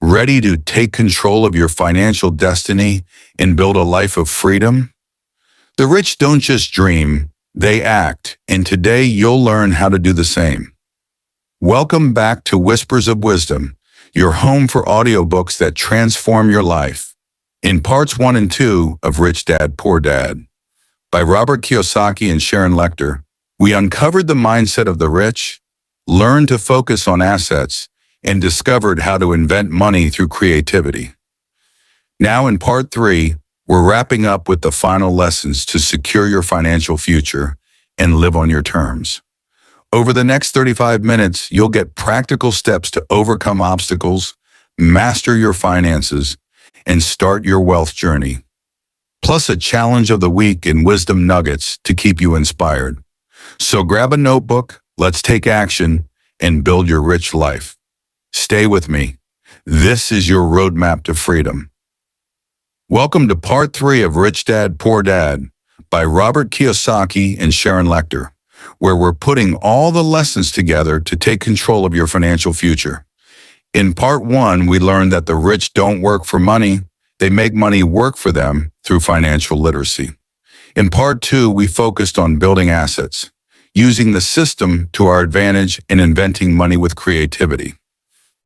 Ready to take control of your financial destiny and build a life of freedom? The rich don't just dream, they act, and today you'll learn how to do the same. Welcome back to Whispers of Wisdom, your home for audiobooks that transform your life. In parts 1 and 2 of Rich Dad, Poor Dad, by Robert Kiyosaki and Sharon Lechter, we uncovered the mindset of the rich, learned to focus on assets, and discovered how to invent money through creativity. Now in part 3, we're wrapping up with the final lessons to secure your financial future and live on your terms. Over the next 35 minutes, you'll get practical steps to overcome obstacles, master your finances, and start your wealth journey. Plus a challenge of the week and wisdom nuggets to keep you inspired. So grab a notebook, let's take action, and build your rich life. Stay with me. This is your roadmap to freedom. Welcome to part 3 of Rich Dad, Poor Dad by Robert Kiyosaki and Sharon Lechter, where we're putting all the lessons together to take control of your financial future. In part 1, we learned that the rich don't work for money, they make money work for them through financial literacy. In part 2, we focused on building assets, using the system to our advantage and inventing money with creativity.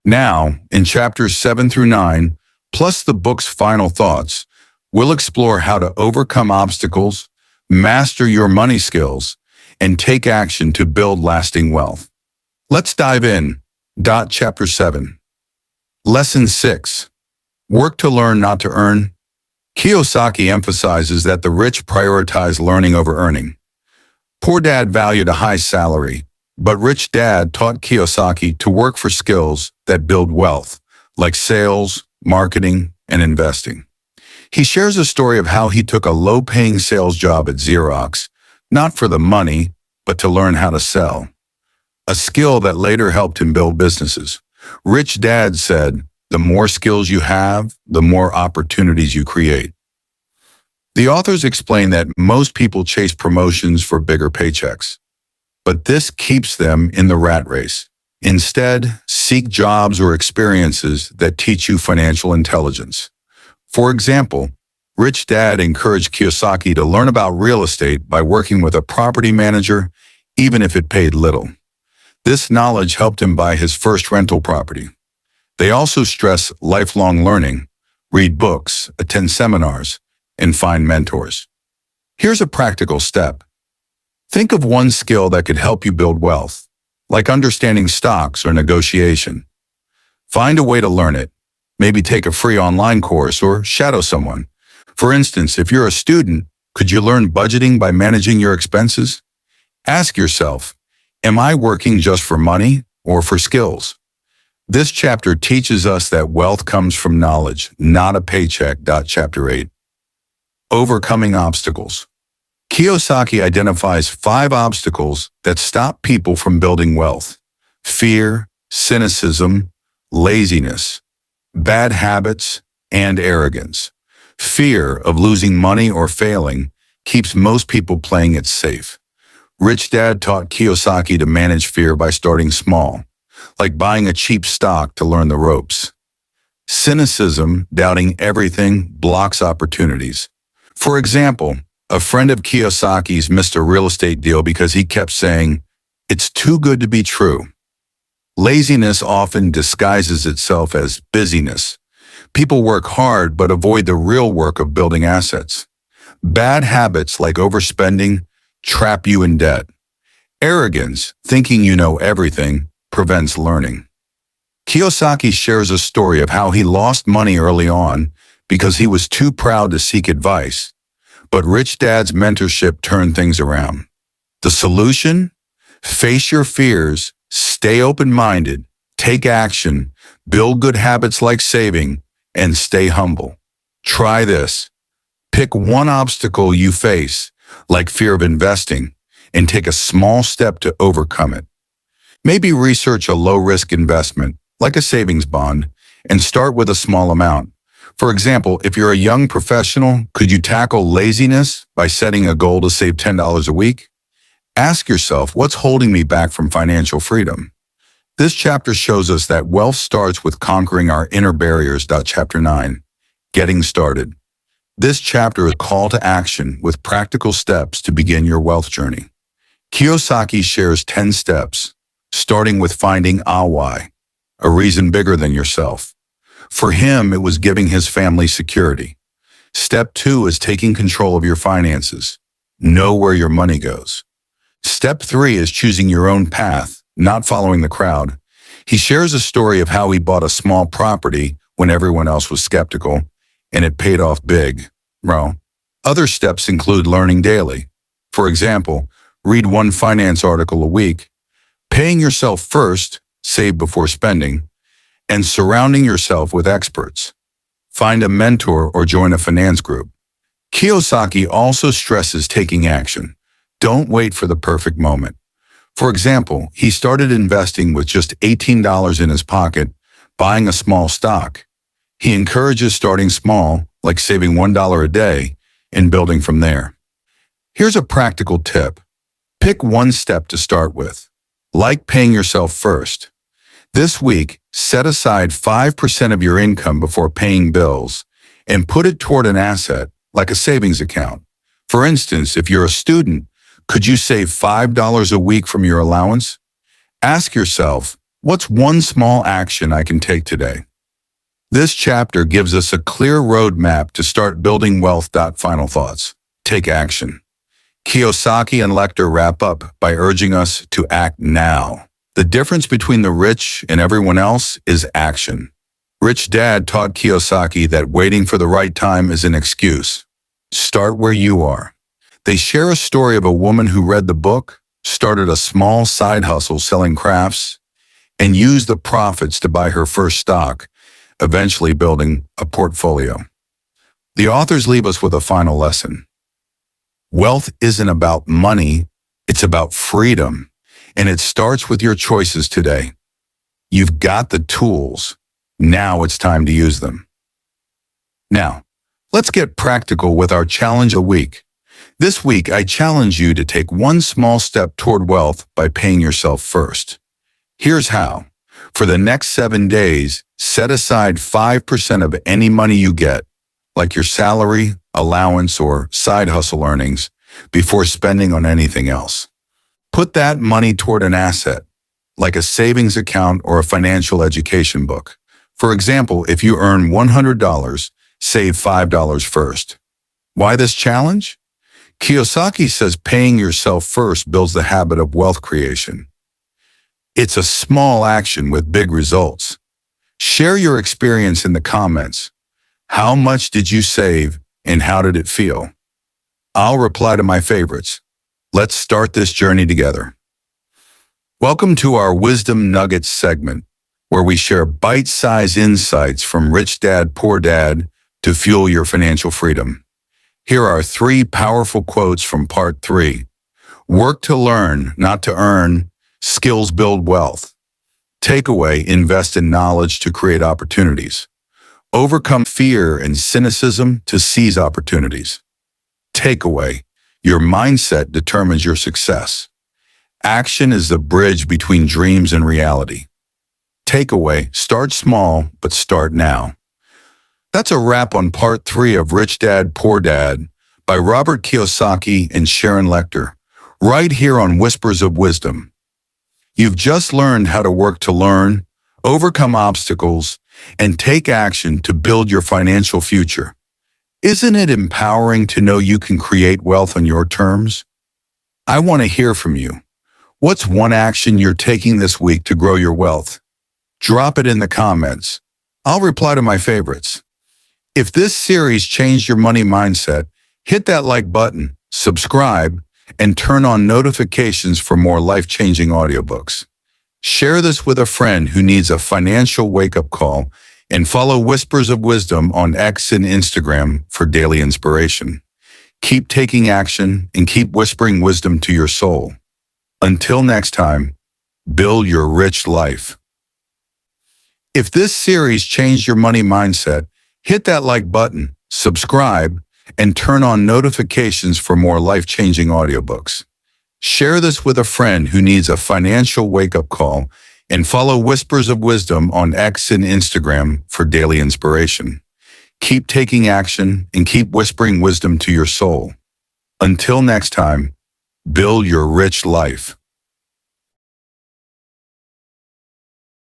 Now, in chapters 7 through 9, plus the book's final thoughts, we'll explore how to overcome obstacles, master your money skills, and take action to build lasting wealth. Let's dive in. Chapter 7. Lesson 6. Work to learn, not to earn. Kiyosaki emphasizes that the rich prioritize learning over earning. Poor Dad valued a high salary, but Rich Dad taught Kiyosaki to work for skills that build wealth, like sales, marketing, and investing. He shares a story of how he took a low-paying sales job at Xerox, not for the money, but to learn how to sell, a skill that later helped him build businesses. Rich Dad said, "The more skills you have, the more opportunities you create." The authors explain that most people chase promotions for bigger paychecks, but this keeps them in the rat race. Instead, seek jobs or experiences that teach you financial intelligence. For example, Rich Dad encouraged Kiyosaki to learn about real estate by working with a property manager, even if it paid little. This knowledge helped him buy his first rental property. They also stress lifelong learning, read books, attend seminars, and find mentors. Here's a practical step. Think of one skill that could help you build wealth, like understanding stocks or negotiation. Find a way to learn it. Maybe take a free online course or shadow someone. For instance, if you're a student, could you learn budgeting by managing your expenses? Ask yourself, am I working just for money or for skills? This chapter teaches us that wealth comes from knowledge, not a paycheck. Chapter 8. Overcoming obstacles. Kiyosaki identifies 5 obstacles that stop people from building wealth: fear, cynicism, laziness, bad habits, and arrogance. Fear of losing money or failing keeps most people playing it safe. Rich Dad taught Kiyosaki to manage fear by starting small, like buying a cheap stock to learn the ropes. Cynicism, doubting everything, blocks opportunities. For example, a friend of Kiyosaki's missed a real estate deal because he kept saying, "It's too good to be true." Laziness often disguises itself as busyness. People work hard but avoid the real work of building assets. Bad habits like overspending trap you in debt. Arrogance, thinking you know everything, prevents learning. Kiyosaki shares a story of how he lost money early on because he was too proud to seek advice. But Rich Dad's mentorship turned things around. The solution? Face your fears, stay open-minded, take action, build good habits like saving, and stay humble. Try this. Pick one obstacle you face, like fear of investing, and take a small step to overcome it. Maybe research a low-risk investment, like a savings bond, and start with a small amount. For example, if you're a young professional, could you tackle laziness by setting a goal to save $10 a week? Ask yourself, what's holding me back from financial freedom? This chapter shows us that wealth starts with conquering our inner barriers. Chapter 9, Getting Started. This chapter is a call to action with practical steps to begin your wealth journey. Kiyosaki shares 10 steps, starting with finding a why, a reason bigger than yourself. For him, it was giving his family security. Step 2 is taking control of your finances. Know where your money goes. Step 3 is choosing your own path, not following the crowd. He shares a story of how he bought a small property when everyone else was skeptical, and it paid off big. Other steps include learning daily. For example, read one finance article a week, paying yourself first, save before spending, and surrounding yourself with experts. Find a mentor or join a finance group. Kiyosaki also stresses taking action. Don't wait for the perfect moment. For example, he started investing with just $18 in his pocket, buying a small stock. He encourages starting small, like saving $1 a day, and building from there. Here's a practical tip. Pick one step to start with, like paying yourself first. This week, set aside 5% of your income before paying bills and put it toward an asset, like a savings account. For instance, if you're a student, could you save $5 a week from your allowance? Ask yourself, what's one small action I can take today? This chapter gives us a clear roadmap to start building wealth. Final thoughts. Take action. Kiyosaki and Lechter wrap up by urging us to act now. The difference between the rich and everyone else is action. Rich Dad taught Kiyosaki that waiting for the right time is an excuse. Start where you are. They share a story of a woman who read the book, started a small side hustle selling crafts, and used the profits to buy her first stock, eventually building a portfolio. The authors leave us with a final lesson. Wealth isn't about money, it's about freedom, and it starts with your choices today. You've got the tools. Now it's time to use them. Now, let's get practical with our challenge a week. This week, I challenge you to take one small step toward wealth by paying yourself first. Here's how. For the next 7 days, set aside 5% of any money you get, like your salary, allowance, or side hustle earnings, before spending on anything else. Put that money toward an asset, like a savings account or a financial education book. For example, if you earn $100, save $5 first. Why this challenge? Kiyosaki says paying yourself first builds the habit of wealth creation. It's a small action with big results. Share your experience in the comments. How much did you save and how did it feel? I'll reply to my favorites. Let's start this journey together. Welcome to our Wisdom Nuggets segment, where we share bite-sized insights from Rich Dad, Poor Dad to fuel your financial freedom. Here are 3 powerful quotes from Part 3. Work to learn, not to earn. Skills build wealth. Takeaway, invest in knowledge to create opportunities. Overcome fear and cynicism to seize opportunities. Takeaway, your mindset determines your success. Action is the bridge between dreams and reality. Takeaway, start small, but start now. That's a wrap on Part 3 of Rich Dad, Poor Dad by Robert Kiyosaki and Sharon Lechter, right here on Whispers of Wisdom. You've just learned how to work to learn, overcome obstacles, and take action to build your financial future. Isn't it empowering to know you can create wealth on your terms? I want to hear from you. What's one action you're taking this week to grow your wealth? Drop it in the comments. I'll reply to my favorites. If this series changed your money mindset, hit that like button, subscribe, and turn on notifications for more life-changing audiobooks. Share this with a friend who needs a financial wake-up call, and follow Whispers of Wisdom on X and Instagram for daily inspiration. Keep taking action and keep whispering wisdom to your soul. Until next time, build your rich life. If this series changed your money mindset, hit that like button, subscribe, and turn on notifications for more life-changing audiobooks. Share this with a friend who needs a financial wake-up call, And follow Whispers of Wisdom on X and Instagram for daily inspiration. Keep taking action and keep whispering wisdom to your soul. Until next time, build your rich life.